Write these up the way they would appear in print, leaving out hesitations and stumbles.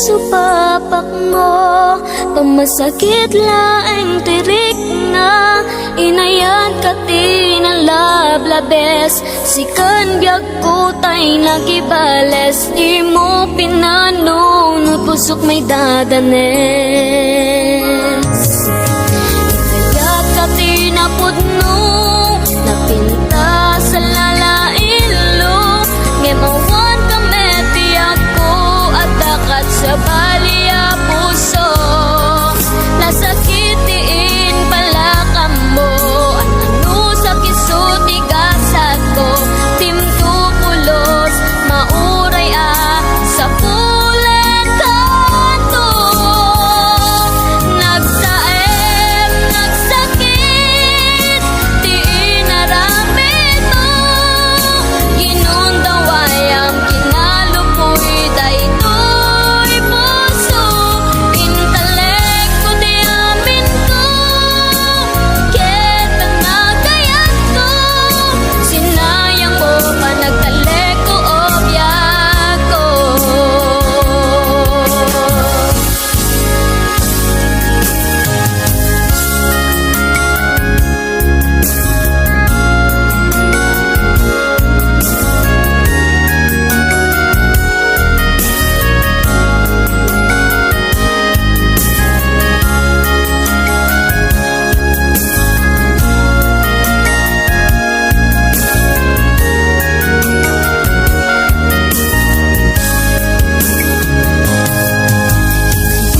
Supapak mo, pamasakit laeng tirik nga inayan ka tinalablabes. Sikan biag ko tay nagibales, di mo pinanong pusok may dadanes. Kaya ka tinapudno, napinta sa lalailo, ngemawan ka meti ako at dakat sa baliya puso. Nasakitiin pala ka mo, ano sa kisuti gasat ko, timtukulos mauray sa pulen kanto. Nagsaem, nagsakit, di inaramid mo, ginundaway ang kinalupoy daytoy puso. Intalek ko di amin ko, ket ang nagayat ko, sinayang mo pa nagtalek ko obyak ko.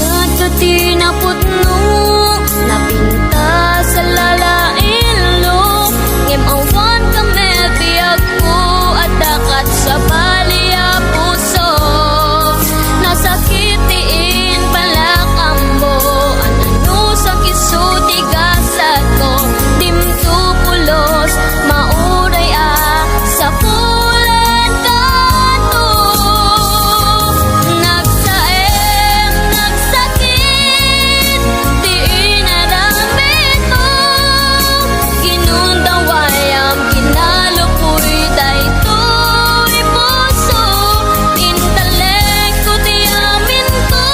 Kaya ka tinapudno, napinta sa lalailo, ngemawan ka mebiyag ko at dakat sa baliya puso. Nasakitiin pala ka mo, ano sa kisuti gasat ko, dimtukulos mauray sa pulen kanto. Nagsaem, nagsakit, di inaramid mo, ginundaway ang kinalupoy daytoy puso. Intalek ko di amin ko,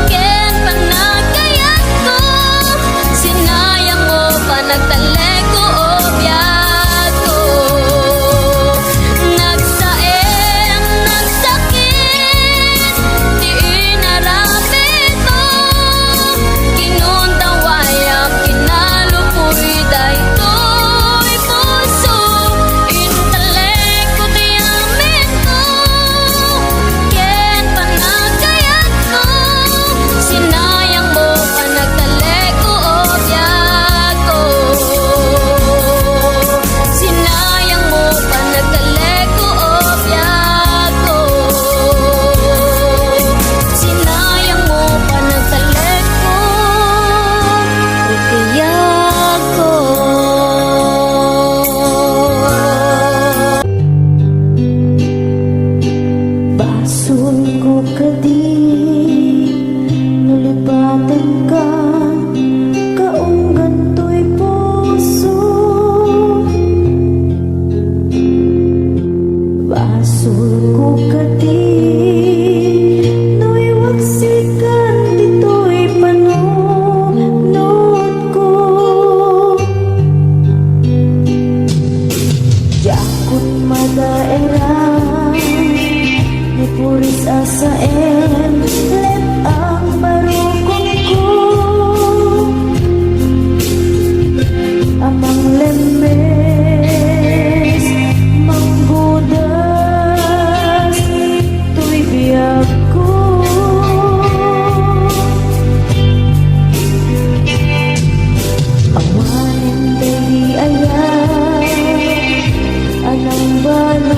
ken panagayat ko, sinayang mo pa nagtalek ko obyak ko. Nagsaem, nagsakit, di inaramid mo, ginundaway ang kinalupoy daytoy puso. Intalek ko di amin ko, ken panagayat ko, sinayang mo pa nagtalek ko obyak ko. Sinayang mo pa nagtalek ko obyak ko. Sinayang mo pa nagtalek ko obyak ko. Basun ko kadi, nulipatan ka, kaunggan to'y puso. Basun ko kadi, no'y waksikan, dito'y panunod ko. Yakut madaerang, ni puris asaem, let ang barukong ko. Amang lemes, manggudas, tuy biyag ko. Awanin dali ayan, anang bala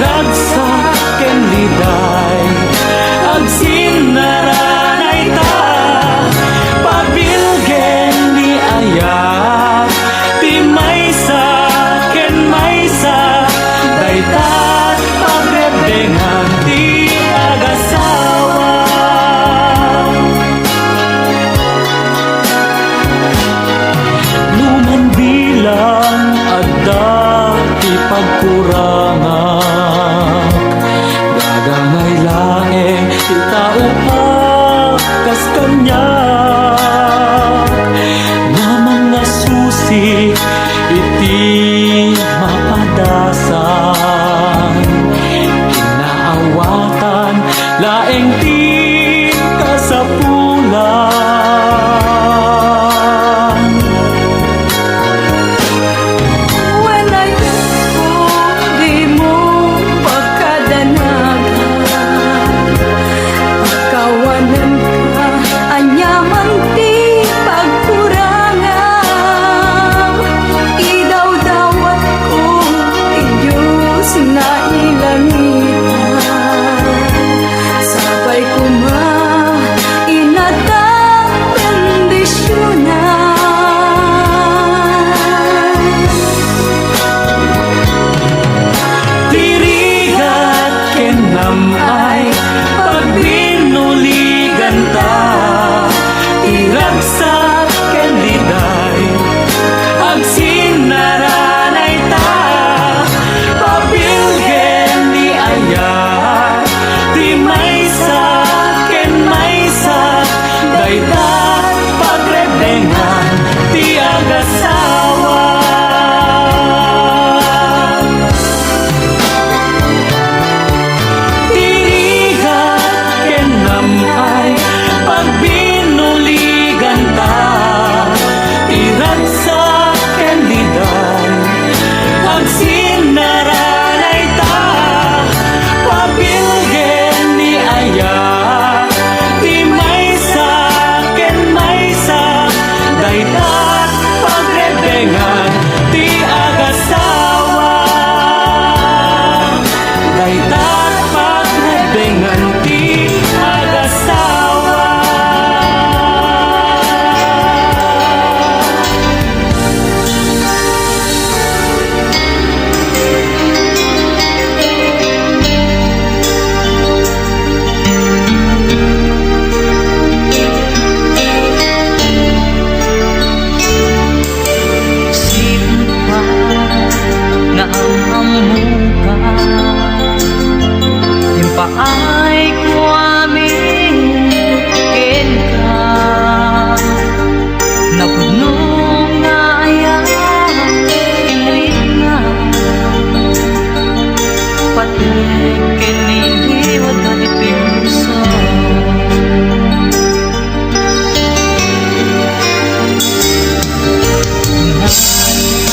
tiragsak ken liday, agsinnaranay ta, pabilgen ni ayat, ti maysa ken maysa, daytat pagrebengan ti agasawa. Numan bilang adda ti pagkurangan, gagangay laeng ti tao kas kanya, na mga susi iti mapadasan, kinaawatan laeng ti kasapulan. When I kung di mo pagkadanagan, pagkawanan ka, anyaman ti pagkurangan. Idaw-dawat ko, ti Diyos na ilangitan. Sabay kuma, inatang bendisyonan. Tirigat kenamay, pagbinuligan ta, tiragsak ken liday, agsinnaranay ta, pabilgen ni ayat, ti maysa ken maysa, daytat pagrebengan ti agasawa. Tirigat kenamay, pagbinuligan ta, tiragsak ken liday, agsinnaranay ta, pabilgen ni ayat, ti maysa ken maysa, daytat pagrebengan ti agasawa, daytat pagrebengan ti agasawa. Sino pa na ang amuka, yung paay ko amin ka, napuno nga ayan na, pati kiniliwat na ipimusa.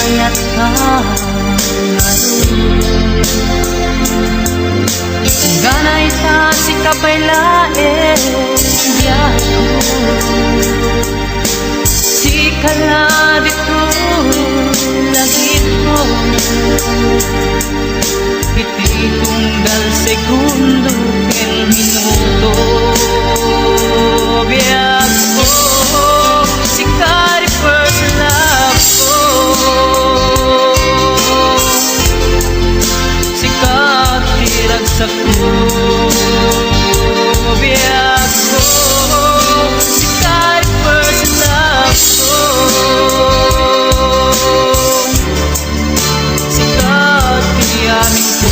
Mayat ka ganay ta si kapaylae diyato, si kaladi ko langit ko, iti tunggal segundo ken minuto, biyak ko si kari first love ko, si katiragsak ko, biyak ko si kari first love ko, si katiyamin ko,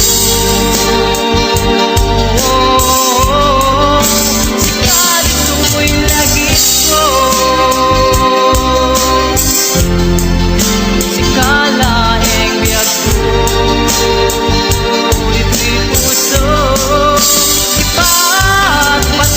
si karitu'y lagi ko, si kalaeng biyak ko, iti puso ipagpat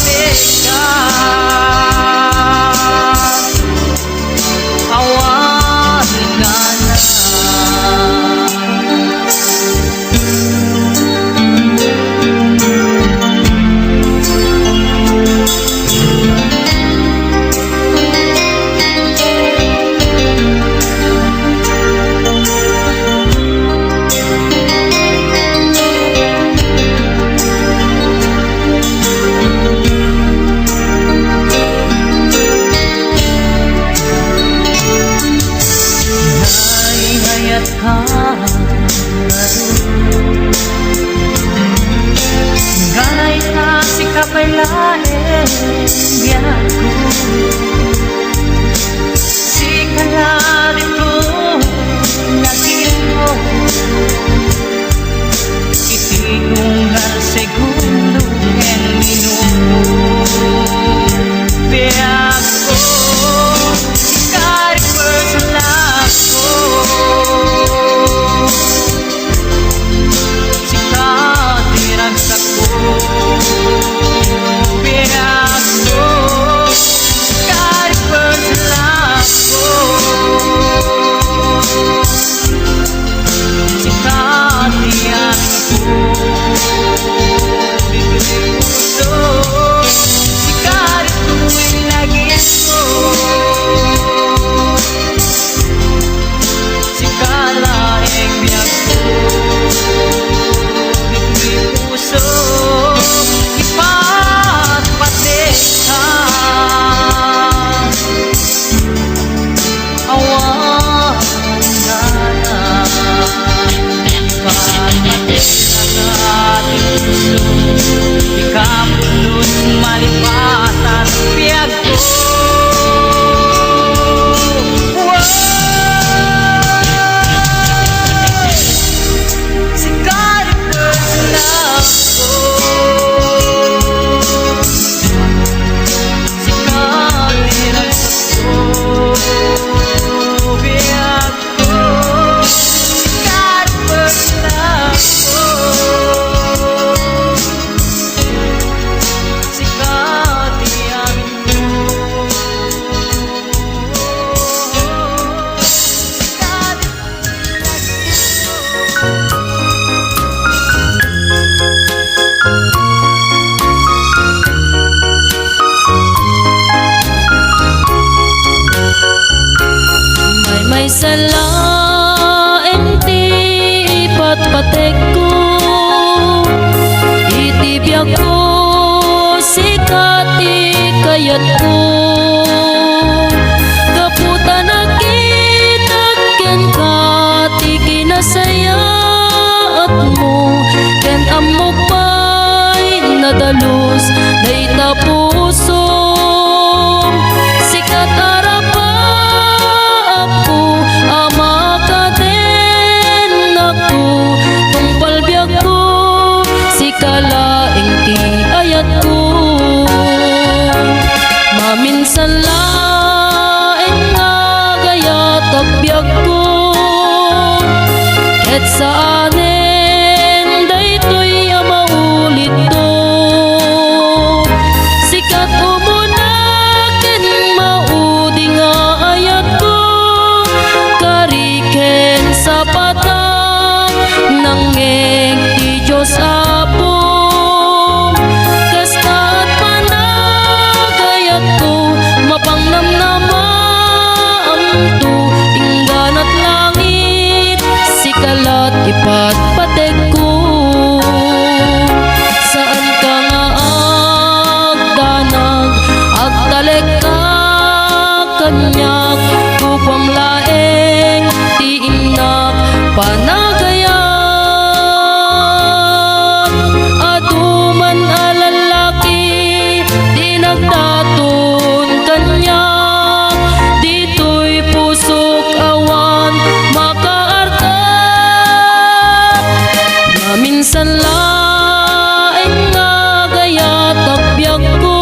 Kapulot malipatan biyag ko. Wow! Si Caripers love ko. Si Caripers ko biyag ko. Si Caripers love ko. May salain ti ipatpatek ko, itibiyag ko sikati kayat ko. Kaputa nakitag ken ka ti kinasayaat mo, ken amok pa'y nadalus day tapuso. Sikat arapa ako ama ka din ako, tungpal biyag ko sikalaing ti ayat ko. Maminsan laeng nga gayat agbyag ko, ket saanen daytoy maulit to. Sikat umuna ken maudi nga ayat ko, kariken sa patang nangeng ti Diyos Apo. Kasta't panagayat ko, mapangnamnamam to, ingganat langit sikalat ipatpatek ko. Saan ka nga agdanag, agtalek ka kanyak, upang laeng ti inak panagayat. Aduman alalaki di nagdaton kanyak, dito'y pusok awan makaartap. Maminsan laeng nga gayat agbyag ko,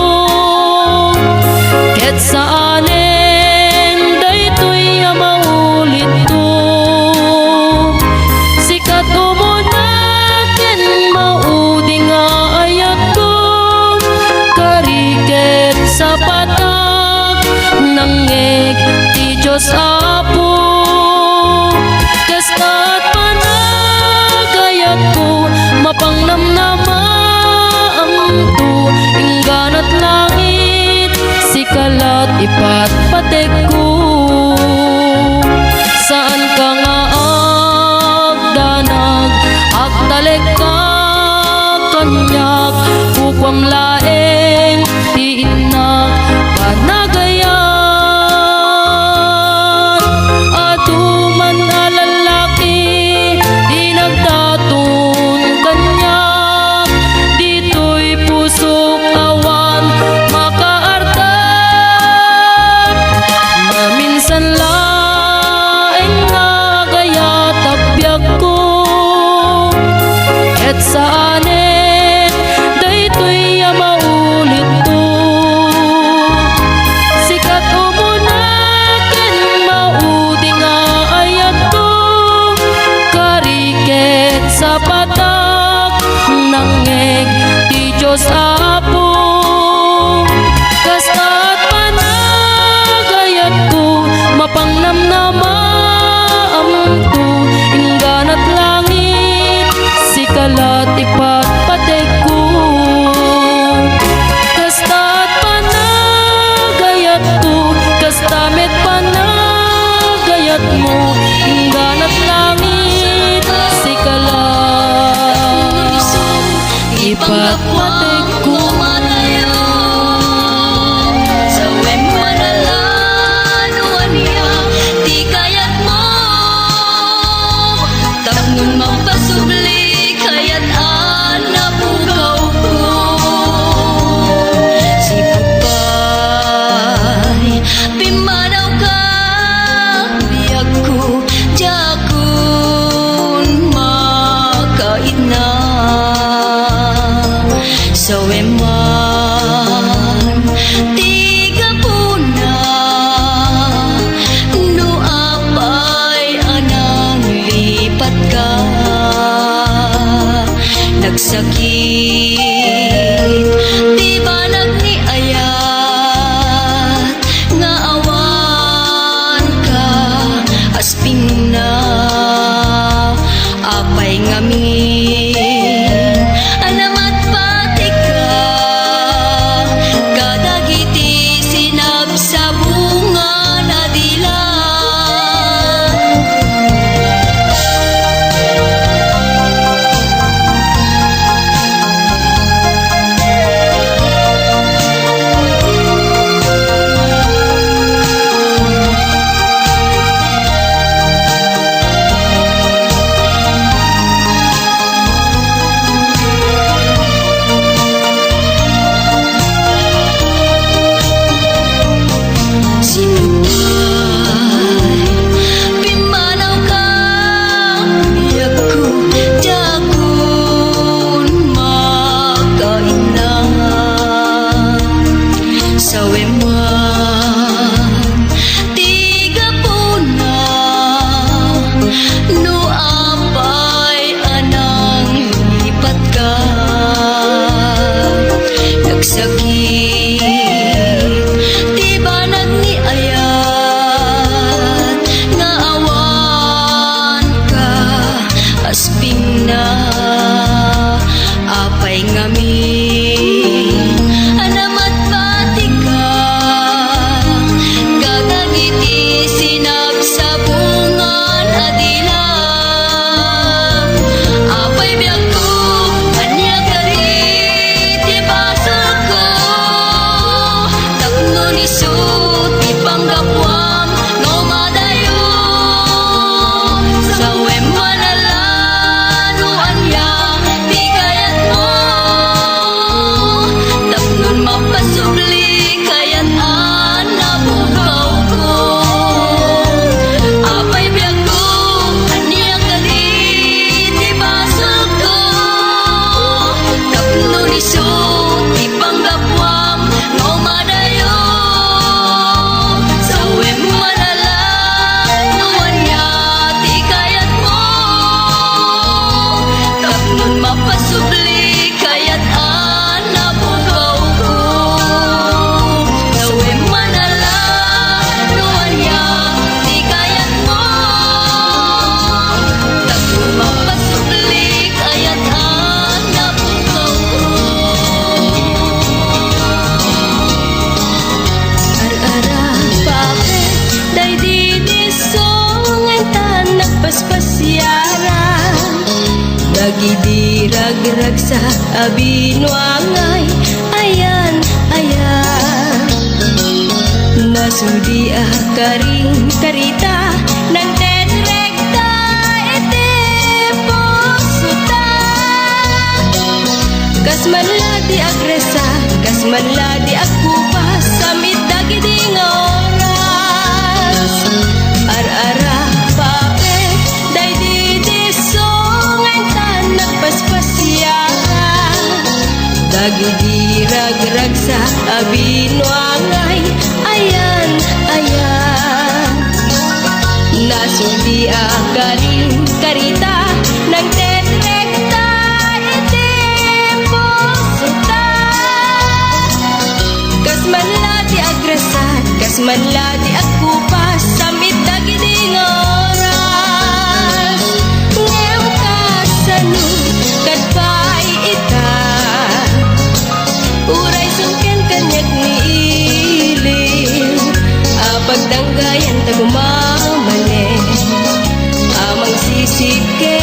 ket saanen daytoy maulit to. Sikat umuna ken maudi nga ayat ko, kariket sa patak nangeg ti Diyos Apo. Kasta't panagayat ko, mapangnamnamam to, ingganat langit sikalat ipatpatek ko. Saan ka nga agdanag, agtalek ka kanyak, upang laeng ti inak panagayat. Aduman alalaki di nagdaton kanyak, dito'y pusok awan makaartap. Maminsan laeng nga gayat agbyag ko, ket saanen daytoy maulit to. Sikat umuna ken maudi nga ayat ko, kariket sa patak nangeg ti Diyos Apo. Kasta't panagayat ko, mapangnamnamam to, ingganat langit sikalat ipatpatek ko. Kasta't panagayat ko, kastamet panagayat mo, ingganat langit sikalat ipatpatek ko. Tapnon magpasubli kaya't nagsakit. Di ba nagniayat nga awan ka asping na apay ngamin anamat pati ka kadagiti sinab sa bunga na dila. Apay ngamin anamat pati ka kadagiti sinab sa bungan adila. Apay biyag ko anya garit ibasal ko tapno ni sut ipanggapwam no madayo sa wema na lano anya di kayat mo tapnon mapasubli kayat nabugaw ko. Apay biyag ko anya galit ibasal ko tapno ni sut ipanggapwam no madayo sa wema na lano anya di kayat mo tapnon mapasubli kayat nabugaw ko. Sa wema na lano anya di kayat mo tapnon mapasubli kayat nabugaw ko. Ar-ara bakit day didisong ang tanak paspasyaran nagidirag-rag sa abinwangay ayan ayan nasudi karing karita ng tetrekta ete posuta kasmanla di agresa kasmanla di akupas samit dagiti nga oras. Ar-ara bakit day didisong ang tanak paspasyaran dagidirag-rag sa abinwangay ayan ayan nasudi karing karita ng tetrekta ete posuta kasmanla di agresat kasmanla di akupas samit dagiti nga oras. Ngayon kasano kadpay ita uray sungken kanyak ni iling apagdanggayan tagumamane amang sisike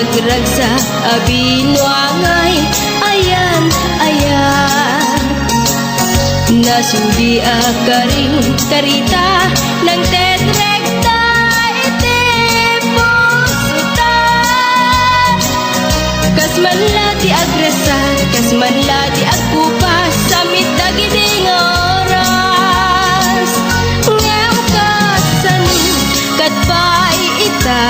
magragsa abinwangay ayan ayan nasuli akaring karita ng tetrekta iti pusuta kasmanla ti agresa kasmanla ti agkupas samit dagiding oras ngem kasano katpay ita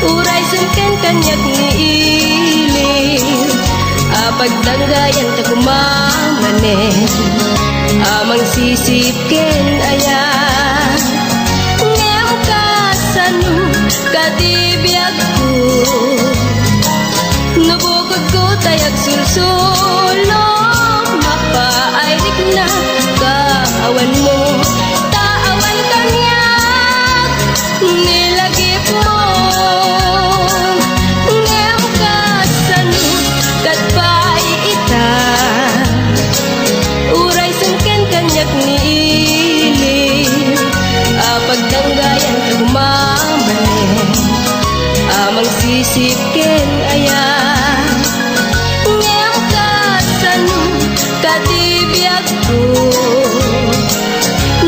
uray sangkan kanyak ni ilim apagdanggayan ta kumamanen amang sisipken aya ngem kasano katibiyag ko nabukod ko tayag sulsulo mapaayrik na kaawan mo taawan kanyak nilagip mo ngem kasano katpay ita uray sangken kanyak ni ilim apagdanggayan ka kumamanen amang sisipken aya ngem kasano katibiyag ko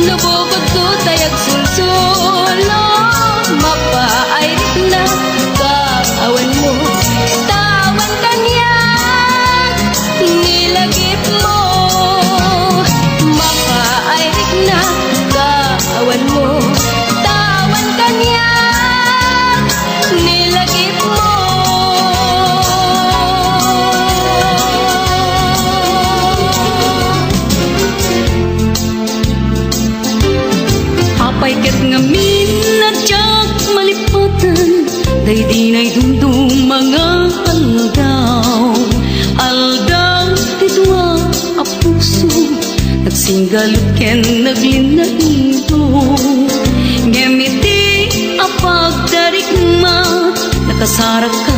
nabukod ko tayag sulsulo mapaayrik na kaawan mo tawan kanyak nilagip mo mapaayrik na kaawan mo tawan kanyak nilagip mo Apay ket ngamin na tiyak malipatan day di na'y dumdum mga aldaw ti dua a puso nagsinggalut ken naglinaido ngemiti a pagdarigma nakasarak ka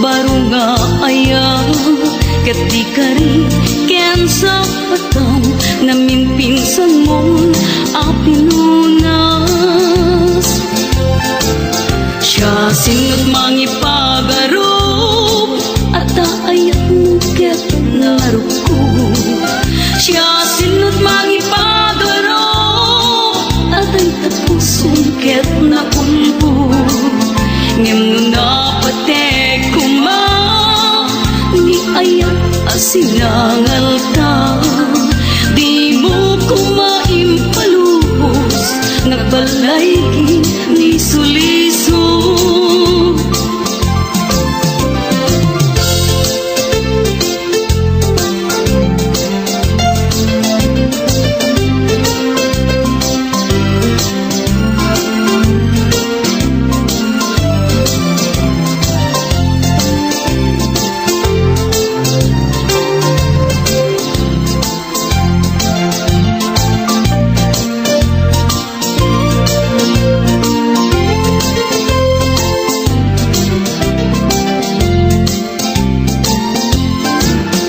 baro nga aya ket di ka rin ken sa pataw namin pinsan mo a pinunas siya sinot mangipagarop at aayat mo ket naruko siya sinot mangipagarop at ay tapusong ket napunpo ngem no napatek kuma ni ayat asinangal ta di mo kumaimpalubos nagbalay ni suliso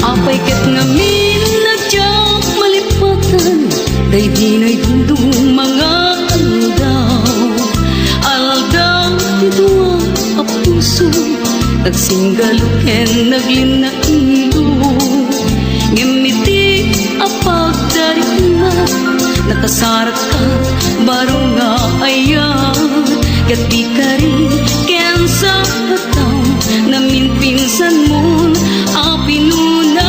apay ket ngamin na tiyak malipatan day di na'y dumdum mga aldaw ti dua a puso nagsinggalut ken naglinaido ngemiti a pagdarigma nakasarak ka baro nga aya ket di ka rin ken sa pataw namin pinsan mo a pinunas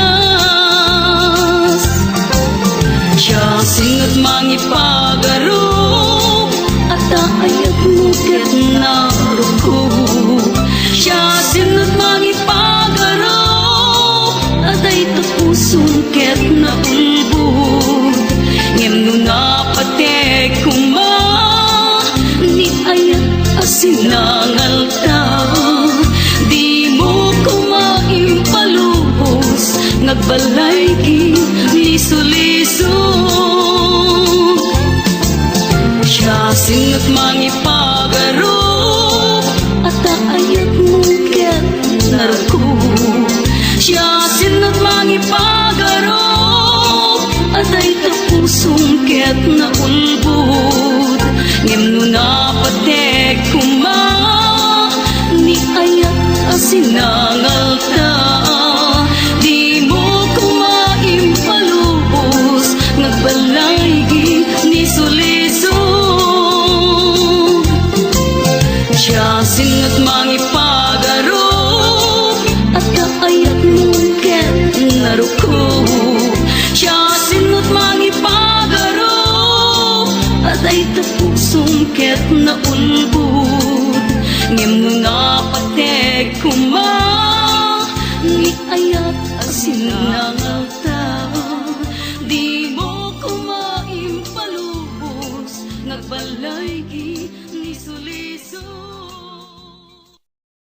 siya singot mangipagarop at aayat mo ket naruko siya singot mangipagarop at ay tapusong ket naulbod ngem no napatek kuma ni ayat asinangal ta di mo kumaimpalubos nagbalay liso-liso siya singot mangipagarop at aayat mo ket naruko siya singot mangipagarop at ay tapusong ket naulbod ngem no napatek kuma ni Day tapusong ket na ulbud Ngem nga patek kuma Ni ayat asin nangalta Di mo kumaimpalubos Nagbalay